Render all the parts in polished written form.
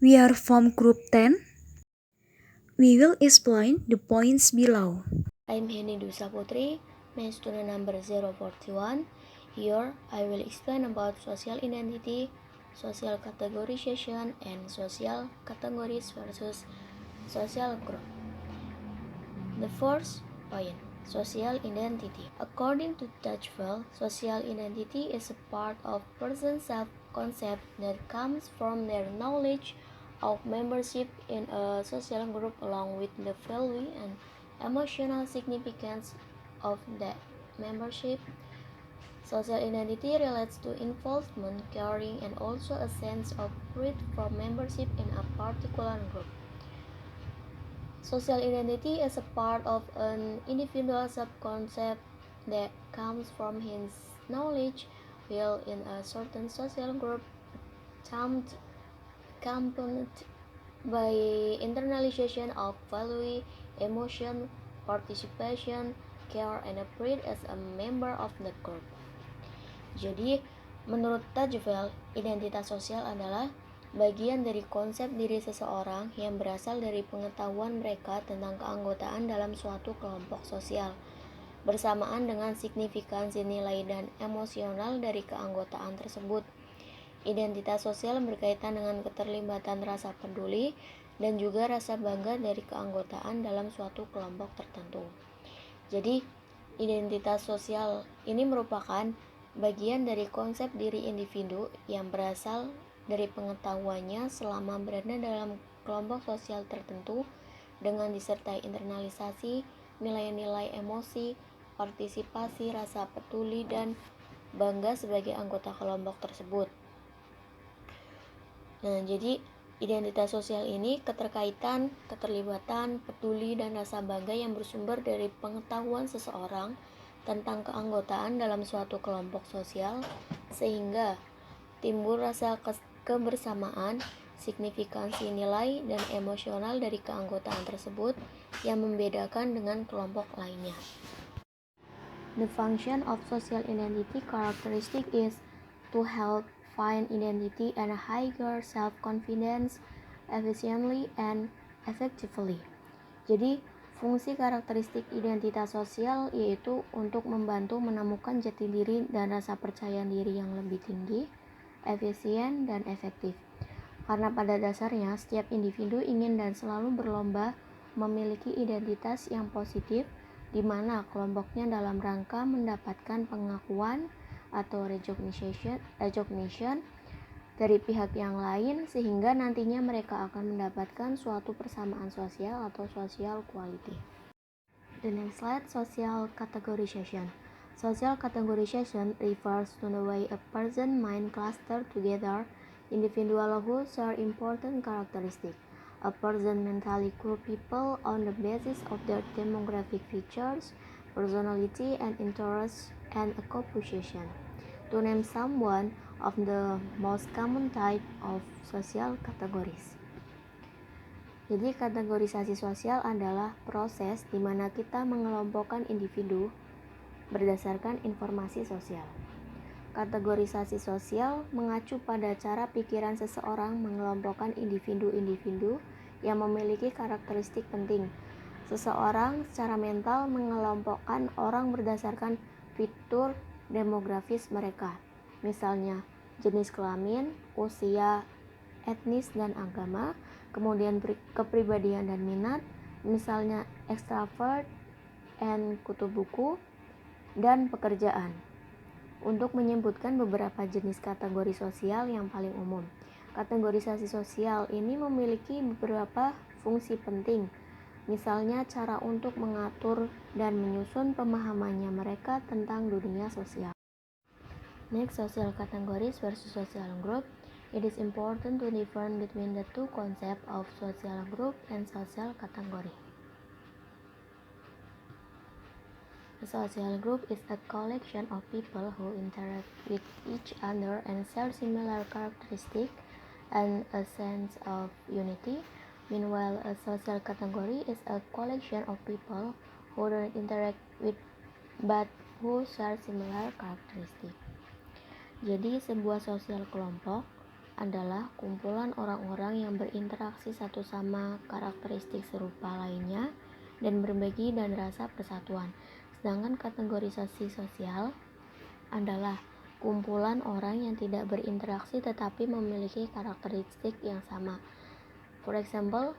We are from Group 10. We will explain the points below. I'm Henidu Saputri, my student number 041. Here, I will explain about social identity, social categorization, and social categories versus social group. The first point, social identity. According to Dutchville, social identity is a part of person's self-concept that comes from their knowledge of membership in a social group along with the value and emotional significance of that membership. Social identity relates to involvement, caring, and also a sense of pride from membership in a particular group. Social identity is a part of an individual's self-concept that comes from his knowledge while in a certain social group accompanied by internalization of value, emotion, participation, care, and pride as a member of the group. Jadi, menurut Tajvel, identitas sosial adalah bagian dari konsep diri seseorang yang berasal dari pengetahuan mereka tentang keanggotaan dalam suatu kelompok sosial, bersamaan dengan signifikansi nilai dan emosional dari keanggotaan tersebut. Identitas sosial berkaitan dengan keterlibatan rasa peduli dan juga rasa bangga dari keanggotaan dalam suatu kelompok tertentu. Jadi, identitas sosial ini merupakan bagian dari konsep diri individu yang berasal dari pengetahuannya selama berada dalam kelompok sosial tertentu dengan disertai internalisasi, nilai-nilai emosi, partisipasi, rasa peduli, dan bangga sebagai anggota kelompok tersebut. Nah, jadi identitas sosial ini keterkaitan, keterlibatan, peduli, dan rasa bangga yang bersumber dari pengetahuan seseorang tentang keanggotaan dalam suatu kelompok sosial sehingga timbul rasa kebersamaan, signifikansi nilai, dan emosional dari keanggotaan tersebut yang membedakan dengan kelompok lainnya. The function of social identity characteristic is to help find identity and higher self-confidence efficiently and effectively. Jadi, fungsi karakteristik identitas sosial yaitu untuk membantu menemukan jati diri dan rasa percaya diri yang lebih tinggi, efisien, dan efektif. Karena pada dasarnya setiap individu ingin dan selalu berlomba memiliki identitas yang positif di mana kelompoknya dalam rangka mendapatkan pengakuan atau recognition dari pihak yang lain sehingga nantinya mereka akan mendapatkan suatu persamaan sosial atau social quality. The next slide, social categorization. Social categorization refers to the way a person might cluster together individuals who share important characteristics. A person mentally group people on the basis of their demographic features, personality, and interests and occupation. To name someone of the most common type of social categories. Jadi kategorisasi sosial adalah proses di mana kita mengelompokkan individu berdasarkan informasi sosial. Kategorisasi sosial mengacu pada cara pikiran seseorang mengelompokkan individu-individu yang memiliki karakteristik penting. Seseorang secara mental mengelompokkan orang berdasarkan fitur demografis mereka, misalnya jenis kelamin, usia, etnis dan agama, kemudian kepribadian dan minat, misalnya extrovert and kutu buku, dan pekerjaan. Untuk menyebutkan beberapa jenis kategori sosial yang paling umum. Kategorisasi sosial ini memiliki beberapa fungsi penting, misalnya cara untuk mengatur dan menyusun pemahamannya mereka tentang dunia sosial. Next, social categories versus social group. It is important to differentiate between the two concepts of social group and social category. A social group is a collection of people who interact with each other and share similar characteristics and a sense of unity. Meanwhile, a social category is a collection of people who don't interact with but who share similar characteristics. Jadi, sebuah sosial kelompok adalah kumpulan orang-orang yang berinteraksi satu sama karakteristik serupa lainnya dan berbagi dan rasa persatuan. Sedangkan kategorisasi sosial adalah kumpulan orang yang tidak berinteraksi tetapi memiliki karakteristik yang sama. For example,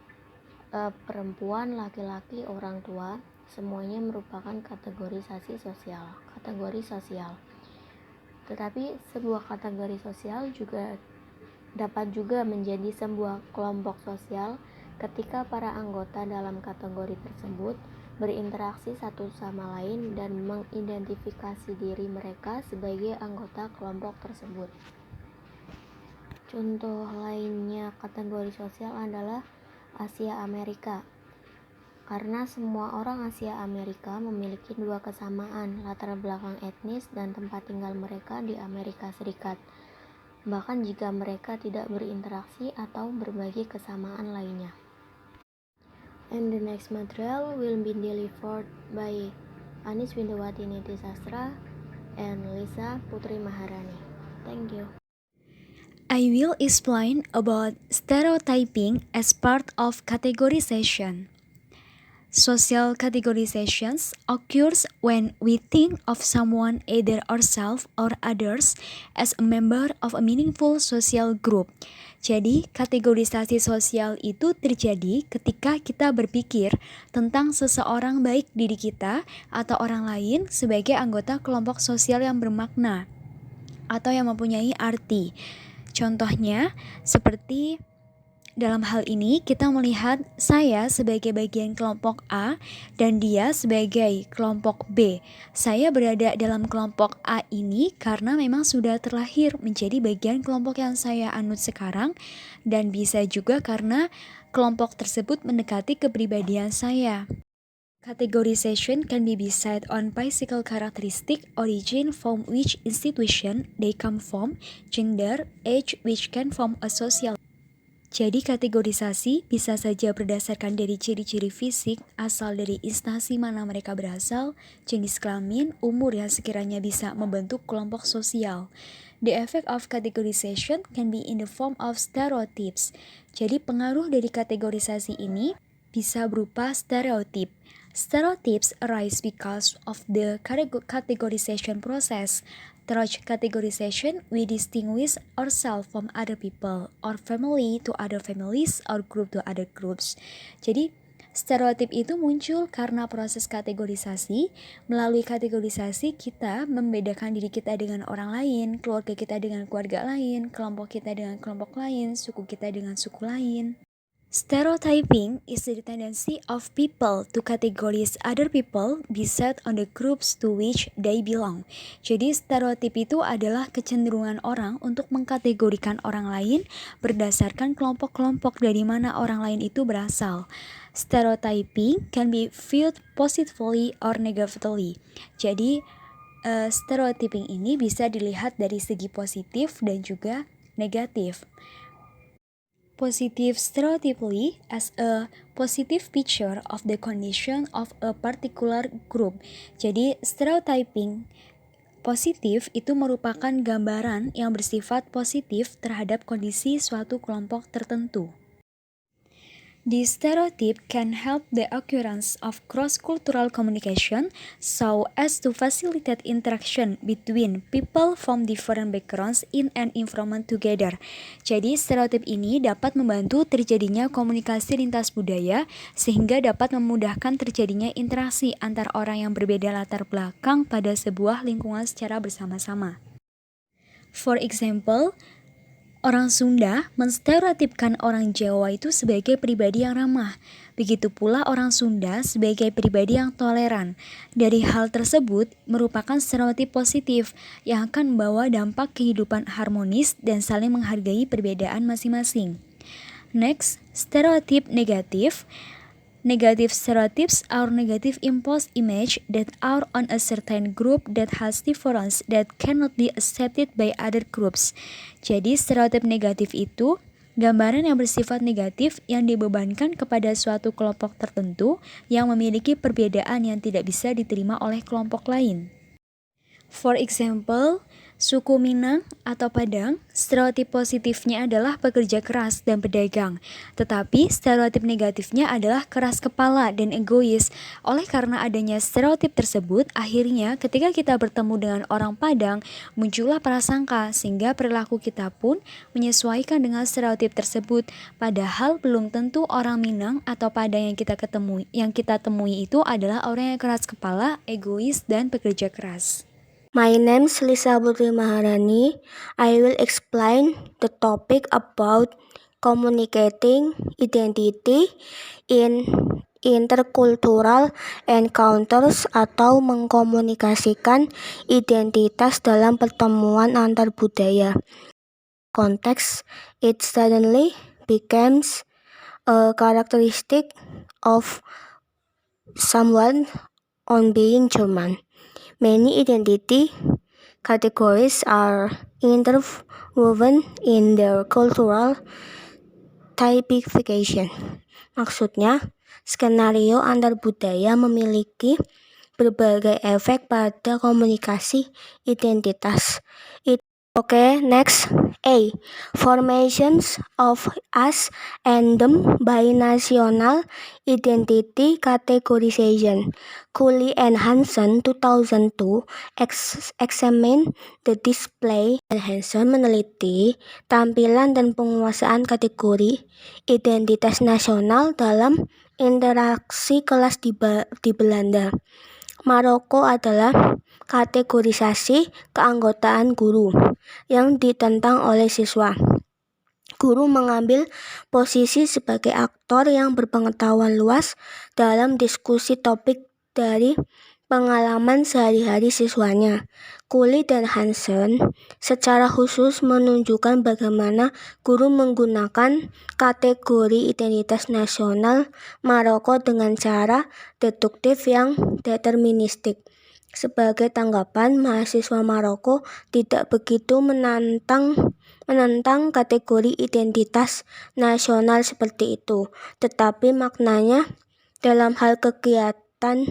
perempuan, laki-laki, orang tua, semuanya merupakan kategori sosial. Tetapi sebuah kategori sosial dapat juga menjadi sebuah kelompok sosial ketika para anggota dalam kategori tersebut berinteraksi satu sama lain dan mengidentifikasi diri mereka sebagai anggota kelompok tersebut. Contoh lainnya kategori sosial adalah Asia Amerika. Karena semua orang Asia Amerika memiliki dua kesamaan, latar belakang etnis dan tempat tinggal mereka di Amerika Serikat. Bahkan jika mereka tidak berinteraksi atau berbagi kesamaan lainnya. And the next material will be delivered by Anis Windawati Niti Sastra and Lisa Putri Maharani. Thank you. I will explain about stereotyping as part of categorization. Social categorizations occurs when we think of someone, either ourselves or others, as a member of a meaningful social group. Jadi, kategorisasi sosial itu terjadi ketika kita berpikir tentang seseorang, baik diri kita atau orang lain, sebagai anggota kelompok sosial yang bermakna atau yang mempunyai arti. Contohnya, seperti dalam hal ini kita melihat saya sebagai bagian kelompok A dan dia sebagai kelompok B. Saya berada dalam kelompok A ini karena memang sudah terlahir menjadi bagian kelompok yang saya anut sekarang, dan bisa juga karena kelompok tersebut mendekati kepribadian saya. Categorization can be based on physical characteristic, origin, from which institution they come from, gender, age, which can form a social. Jadi kategorisasi bisa saja berdasarkan dari ciri-ciri fisik, asal dari instansi mana mereka berasal, jenis kelamin, umur yang sekiranya bisa membentuk kelompok sosial. The effect of categorization can be in the form of stereotypes. Jadi pengaruh dari kategorisasi ini bisa berupa stereotip. Stereotypes arise because of the categorization process. Through categorization, we distinguish ourselves from other people, or family to other families, or group to other groups. Jadi, stereotip itu muncul karena proses kategorisasi. Melalui kategorisasi, kita membedakan diri kita dengan orang lain, keluarga kita dengan keluarga lain, kelompok kita dengan kelompok lain, suku kita dengan suku lain. Stereotyping is the tendency of people to categorize other people based on the groups to which they belong. Jadi stereotip itu adalah kecenderungan orang untuk mengkategorikan orang lain berdasarkan kelompok-kelompok dari mana orang lain itu berasal. Stereotyping can be viewed positively or negatively. Jadi stereotyping ini bisa dilihat dari segi positif dan juga negatif. Positive stereotypically as a positive picture of the condition of a particular group. Jadi stereotyping positif itu merupakan gambaran yang bersifat positif terhadap kondisi suatu kelompok tertentu. This stereotype can help the occurrence of cross-cultural communication so as to facilitate interaction between people from different backgrounds in an environment together. Jadi stereotip ini dapat membantu terjadinya komunikasi lintas budaya sehingga dapat memudahkan terjadinya interaksi antar orang yang berbeda latar belakang pada sebuah lingkungan secara bersama-sama. For example, orang Sunda menstereotipkan orang Jawa itu sebagai pribadi yang ramah. Begitu pula orang Sunda sebagai pribadi yang toleran. Dari hal tersebut merupakan stereotip positif yang akan membawa dampak kehidupan harmonis dan saling menghargai perbedaan masing-masing. Next, stereotip negatif. Negative stereotypes are negative imposed image that are on a certain group that has difference that cannot be accepted by other groups. Jadi stereotip negatif itu gambaran yang bersifat negatif yang dibebankan kepada suatu kelompok tertentu yang memiliki perbedaan yang tidak bisa diterima oleh kelompok lain. For example, Suku Minang atau Padang, stereotip positifnya adalah pekerja keras dan pedagang. Tetapi stereotip negatifnya adalah keras kepala dan egois. Oleh karena adanya stereotip tersebut, akhirnya ketika kita bertemu dengan orang Padang, muncullah prasangka sehingga perilaku kita pun menyesuaikan dengan stereotip tersebut. Padahal belum tentu orang Minang atau Padang yang kita temui itu adalah orang yang keras kepala, egois, dan pekerja keras. My name is Lisa Putri Maharani. I will explain the topic about communicating identity in intercultural encounters atau mengkomunikasikan identitas dalam pertemuan antar budaya. Context, it suddenly becomes a characteristic of someone on being German. Many identity categories are interwoven in their cultural typification. Maksudnya, skenario antar budaya memiliki berbagai efek pada komunikasi identitas. Okay, next. A. Formations of us and them by national identity categorization. Cooley and Hansen 2002 examine the display. Hansen meneliti tampilan dan penguasaan kategori identitas nasional dalam interaksi kelas di Belanda. Maroko adalah kategorisasi keanggotaan guru yang ditentang oleh siswa. Guru mengambil posisi sebagai aktor yang berpengetahuan luas dalam diskusi topik dari pengalaman sehari-hari siswanya. Cooley dan Hansen secara khusus menunjukkan bagaimana guru menggunakan kategori identitas nasional Maroko dengan cara deduktif yang deterministik. Sebagai tanggapan, mahasiswa Maroko tidak begitu menentang kategori identitas nasional seperti itu, tetapi maknanya dalam hal kegiatan.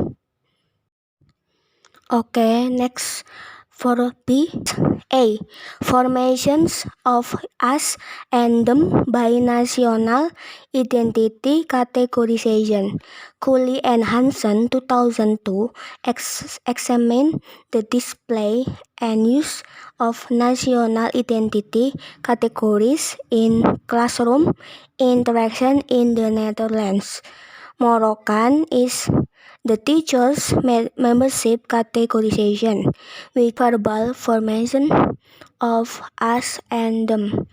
Okay, next. For B. A. Formations of us and them by national identity categorization. Cooley and Hansen 2002 examine the display and use of national identity categories in classroom interaction in the Netherlands. Moroccan is the teacher's membership categorization with verbal formation of us and them.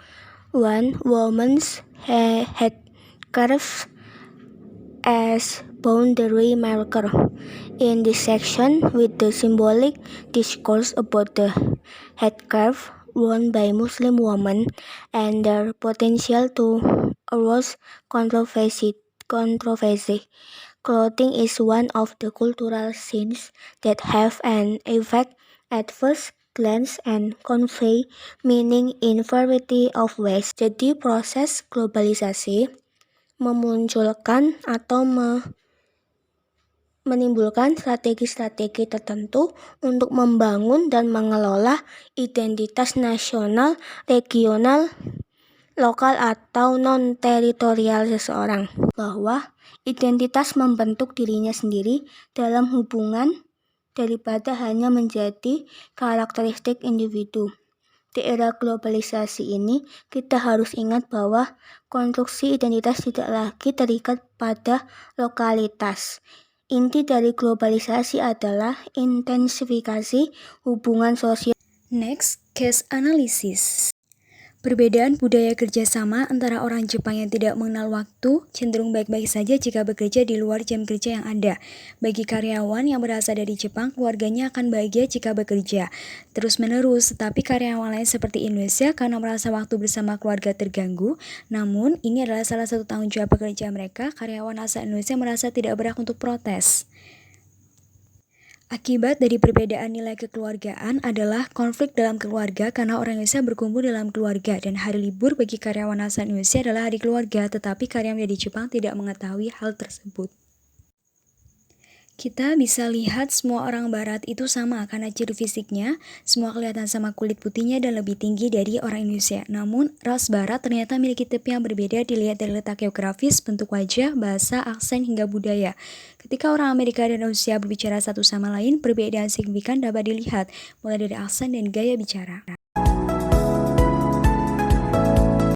One woman's headcurve as boundary marker. In this section, with the symbolic discourse about the headcurve worn by Muslim women and their potential to arouse controversy. Clothing is one of the cultural scenes that have an effect at first glance and convey meaning in variety of ways. Jadi proses globalisasi memunculkan atau menimbulkan strategi-strategi tertentu untuk membangun dan mengelola identitas nasional, regional, lokal atau non-teritorial seseorang, bahwa identitas membentuk dirinya sendiri dalam hubungan daripada hanya menjadi karakteristik individu. Di era globalisasi ini, kita harus ingat bahwa konstruksi identitas tidak lagi terikat pada lokalitas. Inti dari globalisasi adalah intensifikasi hubungan sosial. Next, case analysis. Perbedaan budaya kerjasama antara orang Jepang yang tidak mengenal waktu cenderung baik-baik saja jika bekerja di luar jam kerja yang ada. Bagi karyawan yang berasal dari Jepang, keluarganya akan bahagia jika bekerja terus-menerus. Tetapi karyawan lain seperti Indonesia karena merasa waktu bersama keluarga terganggu. Namun, ini adalah salah satu tanggung jawab pekerja mereka. Karyawan asal Indonesia merasa tidak berhak untuk protes. Akibat dari perbedaan nilai kekeluargaan adalah konflik dalam keluarga karena orang Indonesia berkumpul dalam keluarga dan hari libur bagi karyawan asal Indonesia adalah hari keluarga, tetapi karyawan dari Jepang tidak mengetahui hal tersebut. Kita bisa lihat semua orang barat itu sama karena ciri fisiknya, semua kelihatan sama kulit putihnya dan lebih tinggi dari orang Indonesia. Namun, ras barat ternyata memiliki tipe yang berbeda dilihat dari letak geografis, bentuk wajah, bahasa, aksen, hingga budaya. Ketika orang Amerika dan Rusia berbicara satu sama lain, perbedaan signifikan dapat dilihat, mulai dari aksen dan gaya bicara.